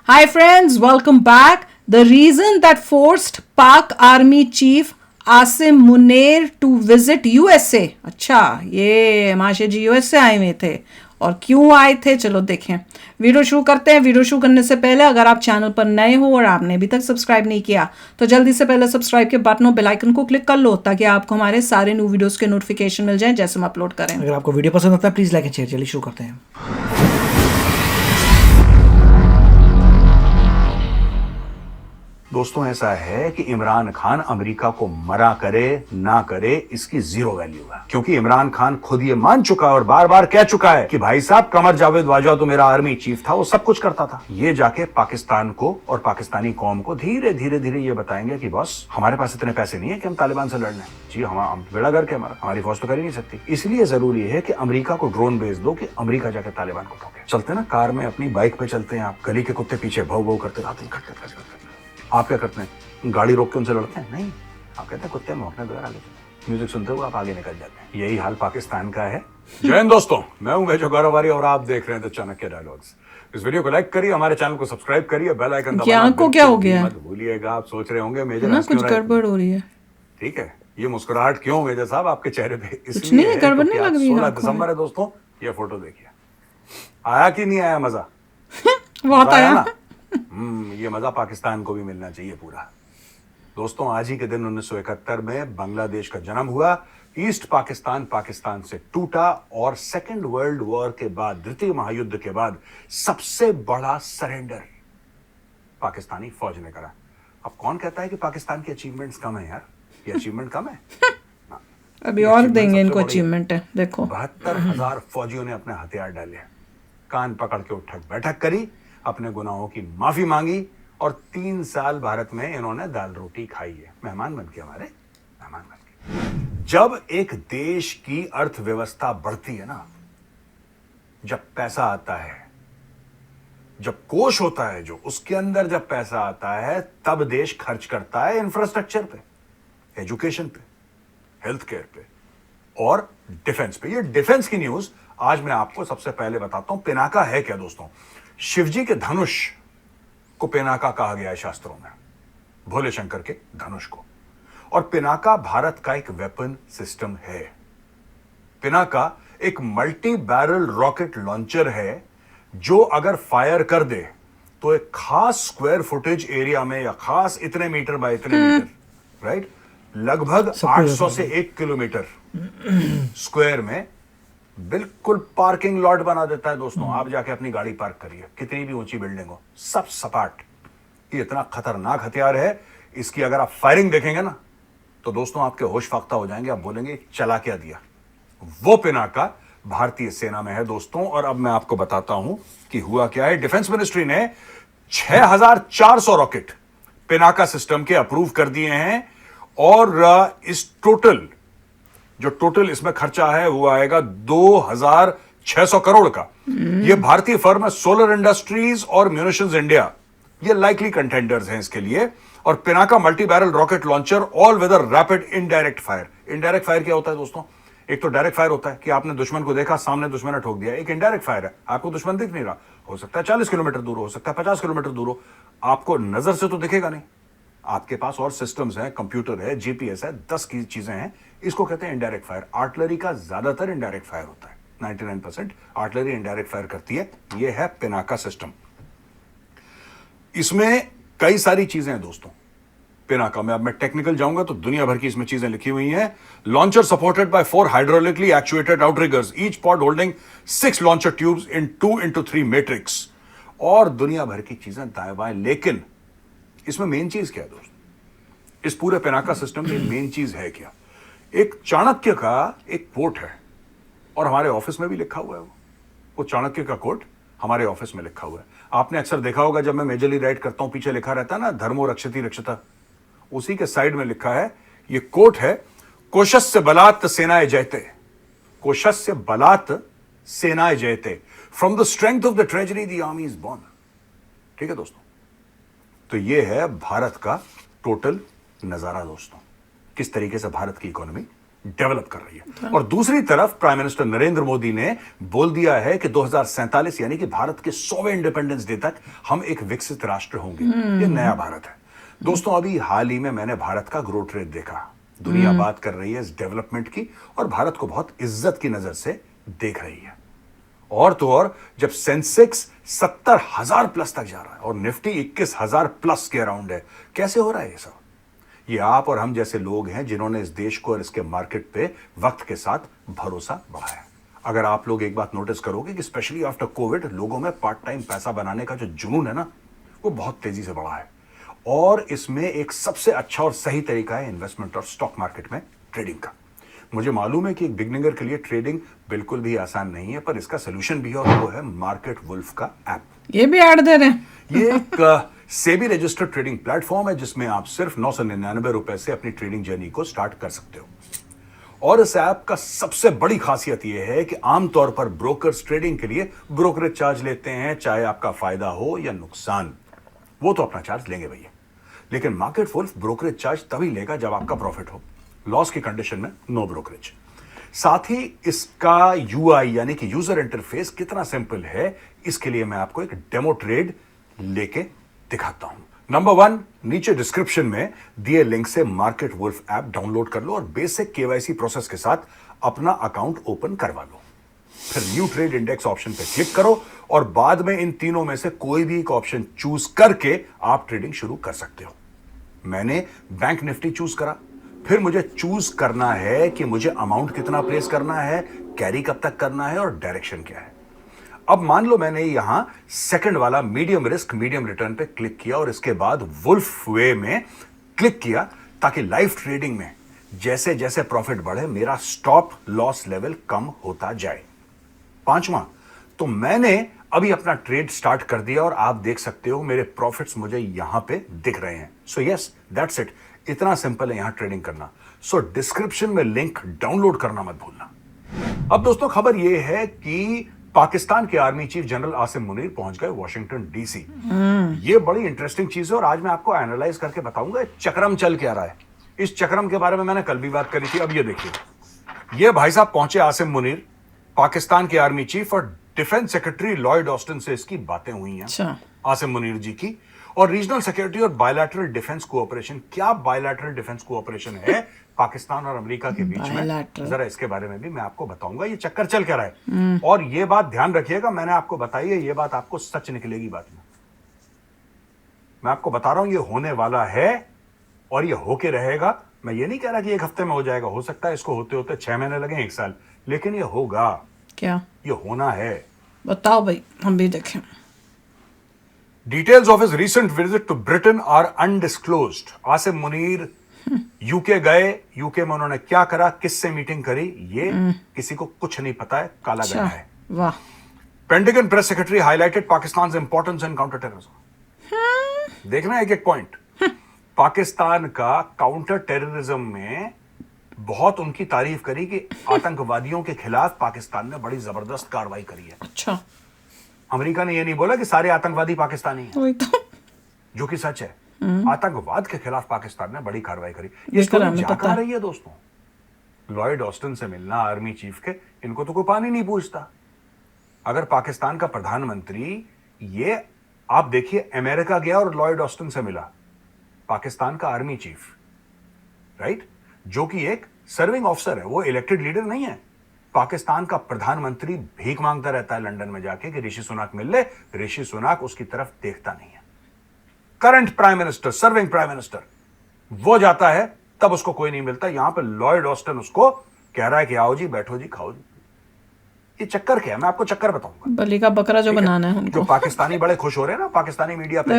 Hi friends, welcome back. The reason that forced Pak Army Chief Asim Munir to visit USA. अच्छा, ये माशे जी USA आए हुए थे और क्यों आए थे चलो देखें। वीडियो शुरू करते हैं। वीडियो शुरू करने से पहले अगर आप चैनल पर नए हो और आपने अभी तक सब्सक्राइब नहीं किया तो जल्दी से पहले सब्सक्राइब के बटन और बेल आइकन को क्लिक कर लो ताकि आपको हमारे सारे न्यू वीडियोस के नोटिफिकेशन मिल जाएं जैसे हम अपलोड करें। अगर आपको वीडियो पसंद आता है प्लीज़ लाइक एंड शेयर। चलिए शुरू करते हैं। दोस्तों ऐसा है कि इमरान खान अमेरिका को मरा करे ना करे इसकी जीरो वैल्यू है, क्योंकि इमरान खान खुद ये मान चुका है और बार बार कह चुका है कि भाई साहब कमर जावेद बाजवा तो मेरा आर्मी चीफ था, वो सब कुछ करता था। ये जाके पाकिस्तान को और पाकिस्तानी कौम को धीरे धीरे धीरे ये बताएंगे कि बॉस हमारे पास इतने पैसे नहीं है कि हम तालिबान से लड़ने। जी हम बेड़ा गर्क है हमारी फौज तो कर ही नहीं सकती। इसलिए जरूरी है कि अमेरिका को ड्रोन भेज दो कि अमेरिका जाके तालिबान को ठोके। चलते ना कार में अपनी बाइक पे चलते हैं, आप गली के कुत्ते पीछे भाव भाव करते रहते हैं। आप क्या करते हैं? गाड़ी रोक के उनसे लड़ते हैं? नहीं, आप कहते हैं कुत्ते भौंकने दो, आगे चलो। म्यूजिक सुनते हुए आप आगे निकल जाते हैं। यही हाल पाकिस्तान का है। जय हिंद दोस्तों, मैं हूं मेजर गौरवारी और आप देख रहे हैं द चाणक्य डायलॉग्स। इस वीडियो को लाइक करिए, हमारे चैनल को सब्सक्राइब करिए, बेल आइकन दबाना को क्या हो गया मत भूलिएगा। आप सोच रहे होंगे मेजर ना कुछ गड़बड़ हो रही है। ठीक है, ये मुस्कुराहट क्यों मेजर साहब आपके चेहरे पे? कुछ नहीं है, गड़बड़ नहीं लग रही है। 16 दिसंबर है दोस्तों, ये फोटो देखिए। आया कि नहीं आया मजा? बहुत आया ना। ये मजा पाकिस्तान को भी मिलना चाहिए पूरा। दोस्तों आज ही के दिन 1971 में बांग्लादेश का जन्म हुआ। ईस्ट पाकिस्तान पाकिस्तान से टूटा और सेकेंड वर्ल्ड वॉर के बाद, द्वितीय महायुद्ध के बाद सबसे बड़ा सरेंडर पाकिस्तानी फौज ने करा। अब कौन कहता है कि पाकिस्तान की अचीवमेंट्स कम है यार? ये अचीवमेंट कम है? अभी और देंगे इनको अचीवमेंट है। देखो 72,000 फौजियों ने अपने हथियार डाले, कान पकड़ के उठक बैठक करी, अपने गुनाहों की माफी मांगी और 3 साल भारत में इन्होंने दाल रोटी खाई है। मेहमान बन के हमारे मेहमान बन के। जब एक देश की अर्थव्यवस्था बढ़ती है ना, जब पैसा आता है, जब कोष होता है जो उसके अंदर जब पैसा आता है, तब देश खर्च करता है इंफ्रास्ट्रक्चर पे, एजुकेशन पे, हेल्थ केयर पे और डिफेंस पे। ये डिफेंस की न्यूज आज मैं आपको सबसे पहले बताता हूं। पिनाका है क्या दोस्तों? शिवजी के धनुष को पिनाका कहा गया है शास्त्रों में, भोले शंकर के धनुष को। और पिनाका भारत का एक वेपन सिस्टम है। पिनाका एक मल्टी बैरल रॉकेट लॉन्चर है जो अगर फायर कर दे तो एक खास स्क्वायर फुटेज एरिया में या खास इतने मीटर बाय इतने मीटर, राइट, लगभग 800 से 1 किलोमीटर स्क्वायर में बिल्कुल पार्किंग लॉट बना देता है। दोस्तों आप जाके अपनी गाड़ी पार्क करिए, कितनी भी ऊंची बिल्डिंग हो, सब सपाट। ये इतना खतरनाक हथियार है, इसकी अगर आप फायरिंग देखेंगे ना तो दोस्तों आपके होश फाख्ता हो जाएंगे। आप बोलेंगे चला क्या दिया। वो पिनाका भारतीय सेना में है दोस्तों। और अब मैं आपको बताता हूं कि हुआ क्या है। डिफेंस मिनिस्ट्री ने 6400 रॉकेट पिनाका सिस्टम के अप्रूव कर दिए हैं और इस टोटल इसमें खर्चा है वो आएगा 2600 करोड़ का। ये भारतीय फर्म है सोलर इंडस्ट्रीज और म्यूनिशंस इंडिया, ये लाइकली कंटेंडर्स हैं इसके लिए। और Pinaka multi barrel rocket launcher all weather rapid indirect fire. Indirect fire क्या होता है दोस्तों? एक तो डायरेक्ट फायर होता है कि आपने दुश्मन को देखा, सामने दुश्मन ने ठोक दिया। एक इनडायरेक्ट फायर है, आपको दुश्मन दिख नहीं रहा, हो सकता है 40 किलोमीटर दूर हो सकता है 50 किलोमीटर दूर हो, आपको नजर से तो दिखेगा नहीं। आपके पास और सिस्टम्स हैं, कंप्यूटर है, जीपीएस है, 10 की चीजें हैं। इसको कहते हैं इनडायरेक्ट फायर। आर्टिलरी का ज्यादातर इनडायरेक्ट फायर होता है, 99% आर्टिलरी इनडायरेक्ट फायर करती है। यह है पिनाका सिस्टम। इसमें कई सारी चीजें हैं दोस्तों पिनाका में। अब मैं टेक्निकल जाऊंगा तो दुनिया भर की इसमें चीजें लिखी हुई हैं। Launcher supported by 4 hydraulically actuated outriggers, each pod holding 6 launcher tubes in 2x3 matrix, और दुनिया भर की चीजें दाएं बाएं। लेकिन इसमें मेन चीज क्या है दोस्तों? इस पूरे पिनाका सिस्टम की मेन चीज है क्या? एक चाणक्य का एक कोट है और हमारे ऑफिस में भी लिखा हुआ है। वो चाणक्य का कोट हमारे ऑफिस में लिखा हुआ है। आपने अक्सर देखा होगा जब मैं मेजरली राइट करता हूं, पीछे लिखा रहता है ना धर्मो रक्षति रक्षता, उसी के साइड में लिखा है, ये कोट है, कोशस्य बलात् सेनाए जयते, कोशस्य बलात् सेनाए जयते, from the strength of the treasury the army is born. ठीक है दोस्तों, तो ये है भारत का टोटल नजारा दोस्तों, किस तरीके से भारत की इकोनॉमी डेवलप कर रही है। और दूसरी तरफ प्राइम मिनिस्टर नरेंद्र मोदी ने बोल दिया है कि 2047 यानी कि भारत के 100वें इंडिपेंडेंस डे तक हम एक विकसित राष्ट्र होंगे। ये नया भारत है दोस्तों। अभी हाल ही में मैंने भारत का ग्रोथ रेट देखा। दुनिया बात कर रही है इस डेवलपमेंट की और भारत को बहुत इज्जत की नजर से देख रही है। और तो और जब सेंसेक्स 70,000 प्लस तक जा रहा है और निफ्टी 21,000 प्लस के अराउंड है, कैसे हो रहा है ये सब? ये आप और हम जैसे लोग हैं जिन्होंने इस देश को और इसके मार्केट पे वक्त के साथ भरोसा बढ़ाया। अगर आप लोग एक बात नोटिस करोगे कि स्पेशली आफ्टर कोविड लोगों में पार्ट टाइम पैसा बनाने का जो जुनून है ना, वो बहुत तेजी से बढ़ा है। और इसमें एक सबसे अच्छा और सही तरीका है इन्वेस्टमेंट और स्टॉक मार्केट में ट्रेडिंग का। मुझे मालूम है कि एक बिगनिंगर के लिए ट्रेडिंग बिल्कुल भी आसान नहीं है, पर इसका सोल्यूशन भी है और वो है मार्केट वुल्फ का ऐप। ये भी ऐड दे रहे हैं। ये एक सेबी रजिस्टर्ड ट्रेडिंग प्लेटफॉर्म है जिसमें आप सिर्फ 999 रुपए से अपनी ट्रेडिंग जर्नी को स्टार्ट कर सकते हो। और इस ऐप का सबसे बड़ी खासियत यह है कि आमतौर पर ब्रोकर्स ट्रेडिंग के लिए ब्रोकरेज चार्ज लेते हैं, चाहे आपका फायदा हो या नुकसान, वो तो अपना चार्ज लेंगे भैया। लेकिन मार्केट वुल्फ ब्रोकरेज चार्ज तभी लेगा जब आपका प्रॉफिट हो। लॉस की कंडीशन में नो ब्रोकरेज। साथ ही इसका यूआई यानी कि यूजर इंटरफेस कितना सिंपल है, इसके लिए मैं आपको एक डेमो ट्रेड लेके दिखाता हूं। नंबर 1, नीचे डिस्क्रिप्शन में दिए लिंक से मार्केट वुल्फ ऐप डाउनलोड कर लो और बेसिक केवाईसी प्रोसेस के साथ अपना अकाउंट ओपन करवा लो। फिर न्यू ट्रेड इंडेक्स ऑप्शन पे क्लिक करो और बाद में इन तीनों में से कोई भी एक ऑप्शन चूज करके आप ट्रेडिंग शुरू कर सकते हो। मैंने बैंक निफ्टी चूज करा। फिर मुझे चूज करना है कि मुझे अमाउंट कितना प्लेस करना है, कैरी कब तक करना है और डायरेक्शन क्या है। अब मान लो मैंने यहां सेकंड वाला मीडियम रिस्क मीडियम रिटर्न पे क्लिक किया और इसके बाद वुल्फ वे में क्लिक किया ताकि लाइव ट्रेडिंग में जैसे जैसे प्रॉफिट बढ़े मेरा स्टॉप लॉस लेवल कम होता जाए। 5वां, तो मैंने अभी अपना ट्रेड स्टार्ट कर दिया और आप देख सकते हो मेरे प्रॉफिट्स मुझे यहां पे दिख रहे हैं। So yes, that's it. इतना सिंपल है यहां ट्रेडिंग करना। सो डिस्क्रिप्शन में लिंक डाउनलोड करना मत भूलना। अब दोस्तों खबर यह है कि पाकिस्तान के army chief general Asim Munir पहुंच गए वॉशिंगटन डीसी। ये बड़ी इंटरेस्टिंग चीज है और आज मैं आपको एनालाइज करके बताऊंगा चक्रम चल क्या रहा है। इस चक्रम के बारे में मैंने कल भी बात करी थी। अब ये देखिए, ये भाई साहब पहुंचे आसिम मुनीर, पाकिस्तान के आर्मी चीफ, और डिफेंस सेक्रेटरी लॉयड ऑस्टिन से इसकी बातें हुई हैं। अच्छा। आसिम मुनीर जी की। और रीजनल सिक्योरिटी और बायलैटरल डिफेंस कोऑपरेशन, क्या बायलैटरल डिफेंस कोऑपरेशन है पाकिस्तान और अमेरिका के बीच में, जरा इसके बारे में भी मैं आपको बताऊंगा ये चक्कर चल क्या रहा है। और ये बात ध्यान रखिएगा, मैंने आपको बताई है, ये बात आपको सच निकलेगी बाद में। मैं आपको बता रहा हूं ये होने वाला है और ये होके रहेगा। मैं ये नहीं कह रहा कि एक हफ्ते में हो जाएगा, हो सकता है इसको होते होते 6 महीने लगे, 1 साल, लेकिन ये होगा। क्या? ये होना है। बताओ भाई, हम भी देखें। Details of his recent visit to Britain are undisclosed. Asim Munir UK गए, यूके में उन्होंने क्या करा, किससे मीटिंग करी, ये किसी को कुछ नहीं पता है, काला गया है। वाह। Pentagon press secretary highlighted Pakistan importance in counter terrorism. देखना एक एक पॉइंट। पाकिस्तान का काउंटर टेररिज्म में बहुत उनकी तारीफ करी कि आतंकवादियों के खिलाफ पाकिस्तान ने बड़ी जबरदस्त कार्रवाई करी है। अच्छा। अमेरिका ने यह नहीं बोला कि सारे आतंकवादी पाकिस्तानी हैं, वही तो, जो कि सच है। आतंकवाद के खिलाफ पाकिस्तान ने बड़ी कार्रवाई करी। ये स्टोरी जा कहां रही है दोस्तों? लॉयड ऑस्टिन से मिलना आर्मी चीफ के, इनको तो कोई पानी नहीं पूछता। अगर पाकिस्तान का प्रधानमंत्री, ये आप देखिए, अमेरिका गया और लॉयड ऑस्टिन से मिला, पाकिस्तान का आर्मी चीफ, राइट, जो कि एक सर्विंग ऑफिसर है, वो इलेक्टेड लीडर नहीं है। पाकिस्तान का प्रधानमंत्री भीख मांगता रहता है लंदन में जाके कि ऋषि सुनाक मिल ले, ऋषि सुनाक उसकी तरफ देखता नहीं है। Current prime minister, serving prime minister, वो जाता है तब उसको कोई नहीं मिलता। यहां पे लॉयड ऑस्टिन उसको कह रहा है कि आओ जी, बैठो जी, खाओ जी। ये चक्कर क्या है? मैं आपको चक्कर बताऊंगा। बलि का बकरा जो बनाना है उनको। जो पाकिस्तानी बड़े खुश हो रहे हैं ना पाकिस्तानी मीडिया पे,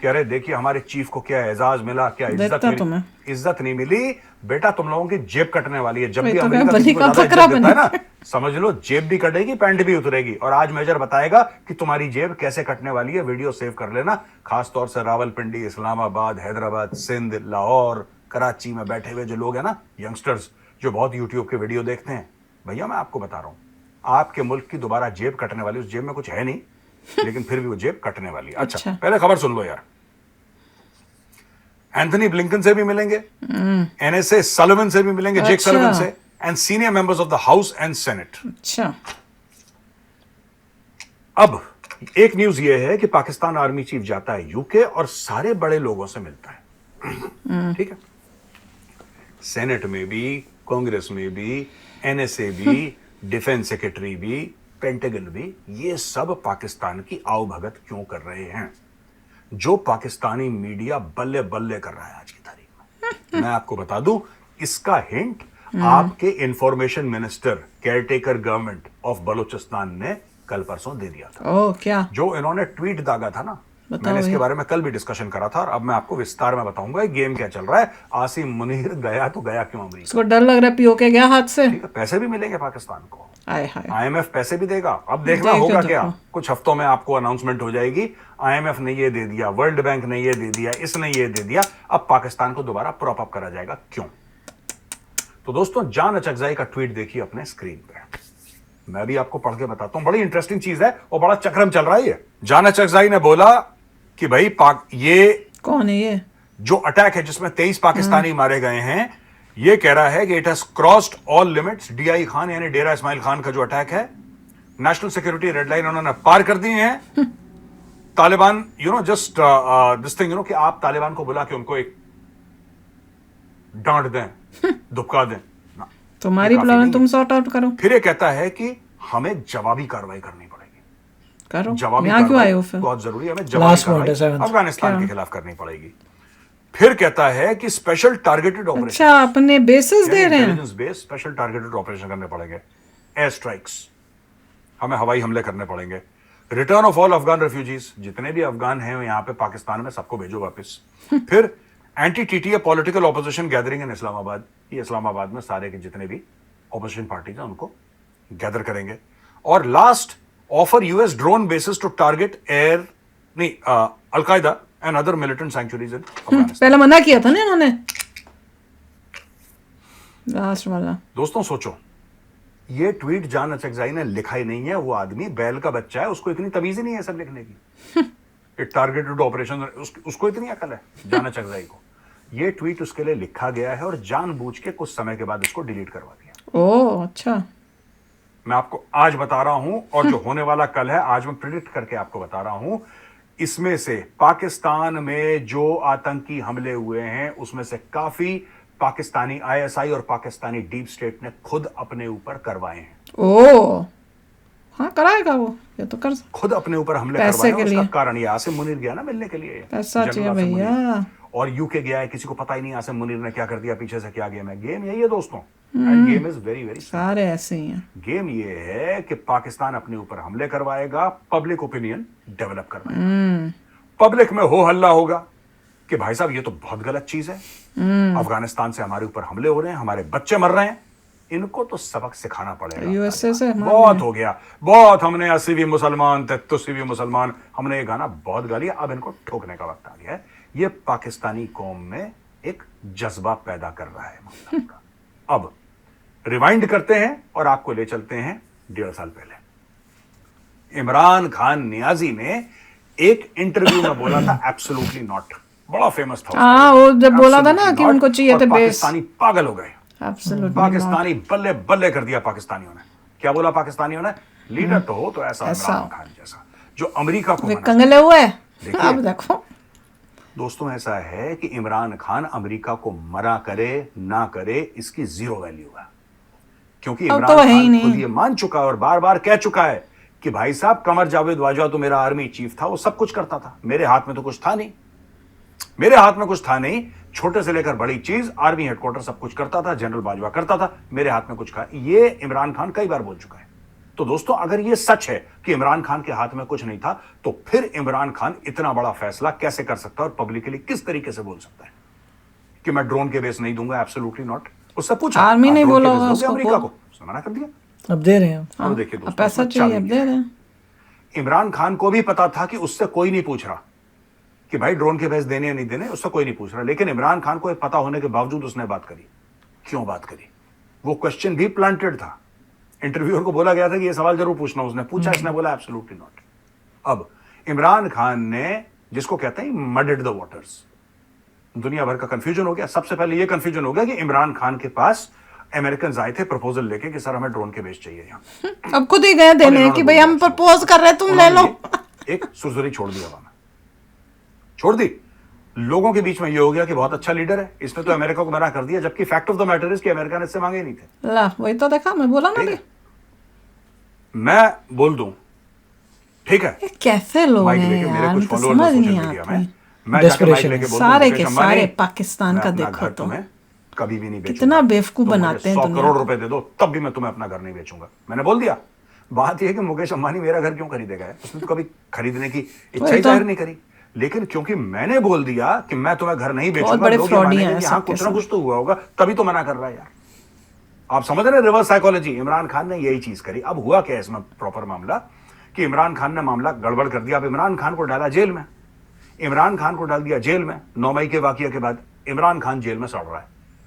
कह रहे देखिए हमारे चीफ को क्या एजाज मिला, क्या इज्जत मिली। इज्जत नहीं मिली बेटा, तुम लोगों की जेब कटने वाली है। जब भी अमेरिका किसी को ज्यादा इज्जत देता है ना, समझ लो जेब भी कटेगी, पैंट भी उतरेगी। और आज मेजर बताएगा कि तुम्हारी जेब कैसे कटने वाली है। वीडियो सेव कर लेना, खासतौर से रावलपिंडी, इस्लामाबाद, हैदराबाद, सिंध, लाहौर, कराची में बैठे हुए जो लोग हैं ना, यंगस्टर्स जो बहुत यूट्यूब के वीडियो देखते हैं, भैया मैं आपको बता रहा हूं, आपके मुल्क की दोबारा जेब कटने वाली। उस जेब में कुछ है नहीं, लेकिन फिर भी वो जेब कटने वाली है। अच्छा, पहले खबर सुन लो यार। एंथनी ब्लिंकन से भी मिलेंगे, एनएसए सलोवन से भी मिलेंगे, जेक अच्छा। सलोवन से, and senior members of the house and senate. अच्छा, अब एक न्यूज ये है कि पाकिस्तान आर्मी चीफ जाता है यूके और सारे बड़े लोगों से मिलता है। ठीक है, सेनेट में भी, कांग्रेस में भी, एनएसए भी, डिफेंस सेक्रेटरी भी, पेंटागन भी, ये सब पाकिस्तान की आवभगत क्यों कर रहे हैं? जो पाकिस्तानी मीडिया बल्ले बल्ले कर रहा है आज की तारीख में। मैं आपको बता दूं, इसका हिंट आपके information minister, caretaker government of Balochistan ने कल परसों दे दिया था। ओ क्या? जो इन्होंने ट्वीट दागा था ना, बताओ मैंने इसके भैया। बारे में कल भी डिस्कशन करा था और अब मैं आपको विस्तार में बताऊंगा ये गेम क्या चल रहा है। आसिम मुनीर गया तो गया क्यों अमेरिका? इसको डर लग रहा है पीओके गया हाथ से। ठीक है, पैसे भी मिलेंगे पाकिस्तान को, आय हाय। आईएमएफ पैसे भी देगा। अब देखना देखो, होगा देखो। क्या, कुछ हफ्तों में आपको अनाउंसमेंट हो जाएगी, आईएमएफ ने ये दे दिया, वर्ल्ड बैंक ने ये दे दिया, इसने ये दे दिया। अब पाकिस्तान को दोबारा प्रॉप अप करा जाएगा, क्यों? तो दोस्तों, जान अचकजाई का ट्वीट देखिए अपने स्क्रीन पे, मैं भी आपको पढ़ के बताता हूं, बड़ी इंटरेस्टिंग चीज है और बड़ा चक्रम चल रहा है ये। जान अचकजाई ने बोला कि भाई ये कौन है ये? जो अटैक है जिसमें 23 पाकिस्तानी मारे गए हैं, ये कह रहा है कि it has crossed all limits. DI Khan यानी डेरा इस्माइल खान का जो अटैक है, नेशनल सिक्योरिटी रेड लाइन उन्होंने पार कर दी है। तालिबान जस्ट दिस थिंग कि आप तालिबान को बुला के उनको एक डांट दें, धुपका दें ना, तुम्हारी ये काफी प्रॉब्लम नहीं तुम सॉर्ट आउट करो। फिर ये कहता है कि हमें जवाबी कार्रवाई करनी पड़ेगी। करो। जवाबी यहाँ क्यों आए हो कार्रवाई फिर? बहुत जरूरी है, हमें जवाबी Last point है, कार्रवाई seventh। अफगानिस्तान क्या? के खिलाफ करनी पड़ेगी। फिर कहता है कि स्पेशल टारगेटेड ऑपरेशन, अच्छा, अपने बेसिस दे रहे हैं। Intelligence based special targeted operation करने पड़ेंगे, एयर स्ट्राइक्स, हमें हवाई हमले करने पड़ेंगे। Return of all Afghan refugees, जितने भी अफगान हैं यहाँ पे पाकिस्तान में, सबको भेजो वापस। फिर anti TTA political opposition gathering in Islamabad, ये इस्लामाबाद में सारे के जितने भी ऑपोजिशन पार्टीज हैं उनको गैदर करेंगे। और last, offer US drone bases to target air नहीं al Qaeda and other militant sanctuaries in Afghanistan. पहले मना किया था ना इन्होंने, लास्ट वाला। दोस्तों सोचो, ये ट्वीट जान अचकजाई ने लिखा ही नहीं है, वो आदमी बैल का बच्चा है, उसको इतनी तमीज ही नहीं है सब लिखने की। ये टारगेटेड ऑपरेशन, उसको इतनी अकल है जान अचकजाई को। ये ट्वीट उसके लिए लिखा गया है और जानबूझ के कुछ समय के बाद इसको डिलीट करवा दिया। ओ अच्छा। मैं आपको आज बता रहा हूं, और जो होने वाला कल है, आज मैं प्रिडिक्ट करके आपको बता रहा हूं। इसमें से पाकिस्तान में जो आतंकी हमले हुए हैं, उसमें से काफी पाकिस्तानी आईएसआई और पाकिस्तानी डीप स्टेट ने खुद अपने ऊपर करवाए हैं। ओ हाँ, कराएगा वो, ये तो कर। खुद अपने ऊपर हमले पैसे करवाए हैं। के उसका लिए। कारण ये आसिम मुनीर गया ना मिलने के लिए, पैसा जनरल चाहिए आसिम भैया। मुनीर। और यूके गया है, किसी को पता ही नहीं आसिम मुनीर ने क्या कर दिया, पीछे से क्या गेम है। गेम यही है दोस्तों, end game is very very. सारे ऐसे ही हैं। गेम ये है कि पाकिस्तान अपने ऊपर हमले करवाएगा, पब्लिक ओपिनियन डेवलप करवाएगा, पब्लिक में हो हल्ला होगा कि भाई साहब ये तो बहुत गलत चीज है, अफगानिस्तान से हमारे ऊपर हमले हो रहे हैं, हमारे बच्चे मर रहे हैं, इनको तो सबक सिखाना पड़ेगा। यूएसए से बहुत हो गया, बहुत, हमने 80वीं मुसलमान 33वीं मुसलमान, हमने ये गाना बहुत गा लिया, अब इनको ठोकने का वक्त आ गया है। ये पाकिस्तानी कौम में एक जज्बा पैदा कर रहा है ममता का। अब रिवाइंड करते हैं और आपको ले चलते हैं 1.5 साल पहले। इमरान खान नियाजी ने एक इंटरव्यू में बोला था एब्सोल्युटली नॉट, बड़ा फेमस था। हाँ, वो जब बोला था ना Absolutely कि not, उनको चाहिए और थे बेस। पाकिस्तानी पागल हो गए, एब्सोल्युटली पाकिस्तानी बल्ले बल्ले कर दिया पाकिस्तानियों ने। क्या बोला पाकिस्तानियों ने? लीडर तो हो तो ऐसा इमरान खान जैसा, जो अमेरिका को मना। कंगले हुए। देखिए। अब देखो दोस्तों, ऐसा है कि इमरान खान अमेरिका को मना करे ना करे, इसकी जीरो वैल्यू है, क्योंकि अब इमरान तो है ही खान नहीं। खुद ये मान चुका है और बार बार कह चुका है कि भाई साहब, कमर जावेद बाजवा तो मेरा आर्मी चीफ था, वो सब कुछ करता था, मेरे हाथ में तो कुछ था नहीं, मेरे हाथ में कुछ था नहीं, छोटे से लेकर बड़ी चीज आर्मी हेडक्वार्टर सब कुछ करता था, जनरल बाजवा करता था, मेरे हाथ में कुछ था। ये इमरान खान कई बार बोल चुका है। तो दोस्तों, अगर ये सच है कि इमरान खान के हाथ में कुछ नहीं था, तो फिर इमरान खान इतना बड़ा फैसला कैसे कर सकता है और पब्लिकली किस तरीके से बोल सकता है कि मैं ड्रोन के बेस नहीं दूंगा? Absolutely not. उससे पूछा, आर्मी आप नहीं ड्रोन बोला के बेस होगा दोगे उसको, अमेरिका को? उसने मना कर दिया। अब दे रहे हैं। अब देखिए अब दोस्तों, पैसा इसमें चाहिए, अब चाबी दे है। रहे हैं। इमरान खान को भी पता था कि उससे कोई नहीं पूछ रहा कि भाई ड्रोन के बेस देने या नहीं देने, उससे कोई नहीं पूछ रहा, लेकिन इमरान खान को पता होने के बावजूद उसने बात करी। क्यों बात करी? वो क्वेश्चन भी प्लांटेड था, इंटरव्यूअर को बोला गया था कि ये सवाल जरूर पूछना, उसने पूछा, इसने बोला एब्सोल्युटली नॉट। अब इमरान खान ने, जिसको कहते हैं मडेड द वाटर्स, दुनिया भर का कंफ्यूजन हो गया। सबसे पहले ये कंफ्यूजन हो गया कि इमरान खान के पास अमेरिकन आए थे प्रपोजल लेके कि सर हमें ड्रोन के बेस चाहिए यहाँ। अब खुद ही गए देने कि भाई हम प्रपोज कर रहे हैं, तुम ले लो। एक सुरसुरी छोड़ दी हवा में, छोड़ दी। लोगों के बीच में ये हो गया कि बहुत अच्छा लीडर है, इसने तो अमेरिका को मना कर दिया, जबकि fact of the matter is कि अमेरिका ने इससे मांगे ही नहीं थे। ला वही तो देखा, मैं बोला ना। मैं बोल दूं, ठीक है, ये कैसे लोग माइक हैं लेके मेरे यार, कुछ मुझे फॉलोअर्स समझ सोशल नहीं मीडिया में, आती। मैं जाके माइक Desperation लेके है। बोल दूं, सारे मुकेश के अंबानी, सारे पाकिस्तान का मैं अपना देखो घर तो तुम्हें कभी भी नहीं बेचूंगा। कितना बेवकूफ तुम मुझे बनाते हैं 100 दुनिया करोड़ को। रुपए दे दो तब भी मैं तुम्हें अपना घर नहीं बेचूंगा। मैंने बोल दिया। बात यह है कि मुकेश अंबानी मेरा घर क्यों खरीदेगा, उसने तो कभी खरीदने की इच्छा ही वही तो। जाहिर नहीं करी, लेकिन क्योंकि मैंने बोल दिया कि मैं तुम्हें घर नहीं बेचूंगा, बड़े लोग ये फ्रॉडी मानेंगे हैं कि हाँ सबके कुछ ना सब। कुछ तो हुआ होगा, तभी तो मना कर रहा है यार। आप समझ रहे हैं रिवर्स साइकोलॉजी। इमरान खान ने यही चीज करी। अब हुआ क्या इसमें प्रॉपर मामला कि इमरान खान ने मामला गड़बड़ कर दिया। अब इमरान खान को डाला जेल में, इमरान खान को डाल दिया जेल में। 9 मई के वाकये के बाद इमरान खान जेल में सड़ रहा है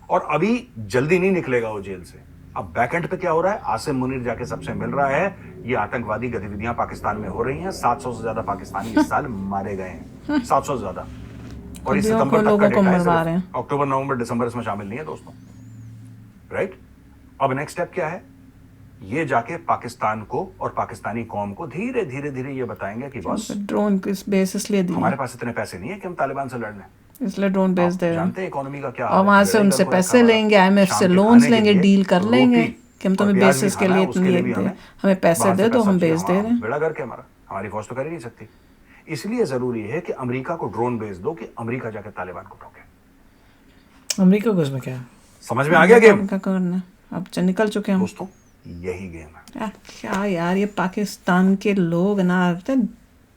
और अभी जल्दी नहीं निकलेगा वो जेल से। अब बैकएंड पे क्या हो रहा है, आसिम मुनीर जाके सबसे मिल रहा है। ये आतंकवादी गतिविधियां पाकिस्तान में हो रही हैं। 700 से ज्यादा पाकिस्तानी इस साल मारे गए हैं, 700 से ज्यादा। और इस खुदियों को सितंबर तक का लोगों को डेटा है, मरवा रहे हैं। सिर्फ अक्टूबर नवंबर दिसंबर इसमें शामिल नहीं है दोस्तों, राइट। अब नेक्स्ट स्टेप क्या है, ये जाके पाकिस्तान को और पाकिस्तानी कौम को धीरे धीरे धीरे ये बताएंगे कि बस ड्रोन किस बेस इसलिए दी, हमारे पास इतने पैसे नहीं है कि हम तालिबान से लड़ लें। इसलिए ड्रोन बेच दे रहे हैं जानते हैं इकोनॉमी का क्या और हाल है। वहां से लड़ाई उनसे का कोई पैसे रखा लेंगे, हुआ है। IMF शाम से के लोन्स खाने के लेंगे, लिए डील कर रोटी लेंगे कि हम और तुम्हें प्याज भी बेसिस के खाना, लिए उसके इतनी लिए एक भी दे, हमें पैसे बाहर दे से दो, हम सब्जियां, बेच दे हाँ, रहे हैं। बेड़ा गर्क है हमारा, हमारी फौज तो कर ही नहीं सकती। इसलिए जरूरी है कि अमेरिका को ड्रोन भेज दो कि अमेरिका जाकर तालिबान को रोके। अमेरिका को इसमें क्या है? समझ में आ गया गेम क्या करना है? अब निकल चुके हम। दोस्तों, यही गेम है। क्या यार, ये पाकिस्तान के लोग ना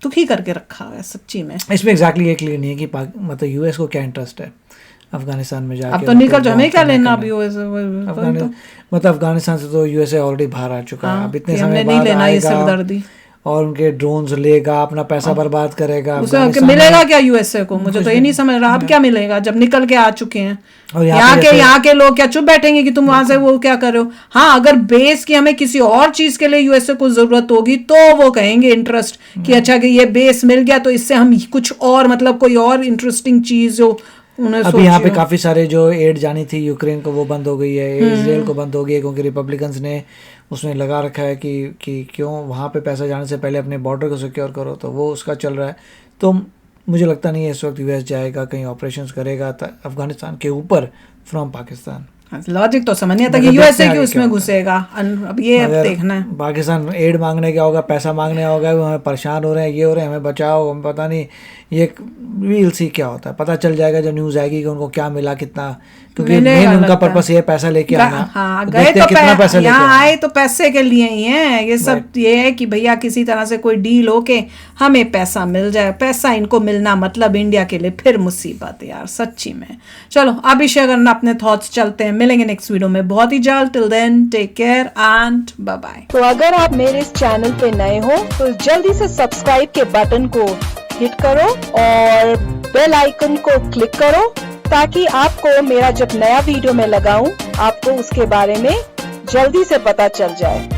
दुखी करके रखा है सच्ची में। इसमें एग्जैक्टली ये क्लियर नहीं है कि मतलब यूएस को क्या इंटरेस्ट है अफगानिस्तान में जाके। अब तो निकल जाओ, हमें क्या लेना अभी मतलब अफगानिस्तान से तो यूएसए ऑलरेडी बाहर आ चुका है। अब इतने समय नहीं बाद लेना ये आएगा सिरदर्दी और उनके ड्रोन्स लेगा, अपना पैसा बर्बाद करेगा। उसे मिलेगा क्या यूएसए को? मुझे तो ये नहीं समझ रहा अब क्या मिलेगा जब निकल के आ चुके हैं। और यहाँ के लोग क्या चुप बैठेंगे कि तुम वहां से वो क्या कर रहे हो? हाँ, अगर बेस की हमें किसी और चीज के लिए यूएसए को जरूरत होगी तो वो कहेंगे इंटरेस्ट कि अच्छा कि ये बेस मिल गया तो इससे हम कुछ और मतलब कोई और इंटरेस्टिंग चीज जो अभी यहाँ पे काफी सारे जो एड जानी थी यूक्रेन को वो बंद हो गई है, इजराइल को बंद हो गई है, क्योंकि रिपब्लिकन्स ने उसमें लगा रखा है कि क्यों वहाँ पे पैसा जाने से पहले अपने बॉर्डर को सिक्योर करो, तो वो उसका चल रहा है। तो मुझे लगता नहीं है इस वक्त यूएस जाएगा कहीं ऑपरेशंस करेगा अफगानिस्तान के ऊपर फ्रॉम पाकिस्तान। लॉजिक तो समझ नहीं आता कि यूएसए क्यों उसमें घुसेगा। अब ये अब देखना है। पाकिस्तान एड मांगने क्या होगा, पैसा मांगने होगा, वो हमें परेशान हो रहे हैं, ये हो रहे हैं, हमें बचाओ, हम पता नहीं ये वील सी क्या होता है। पता चल जाएगा जब न्यूज़ आएगी कि उनको क्या मिला कितना, क्योंकि मेन उनका पर्पस ये पैसा लेके आना। हाँ, गए तो कितना पैसा यहाँ आए तो पैसे के लिए ही है ये सब। ये है कि भैया किसी तरह से कोई डील हो के हमें पैसा मिल जाए। पैसा इनको मिलना मतलब इंडिया के लिए फिर मुसीबत यार सच्ची में। चलो अभी शेयर करना अपने थॉट्स, चलते हैं, मिलेंगे नेक्स्ट वीडियो में बहुत ही जल्द। Till then take care and bye bye. तो अगर आप मेरे इस चैनल पे नए हो तो जल्दी से सब्सक्राइब के बटन को हिट करो और बेल आइकन को क्लिक करो ताकि आपको मेरा जब नया वीडियो मैं लगाऊं आपको उसके बारे में जल्दी से पता चल जाए।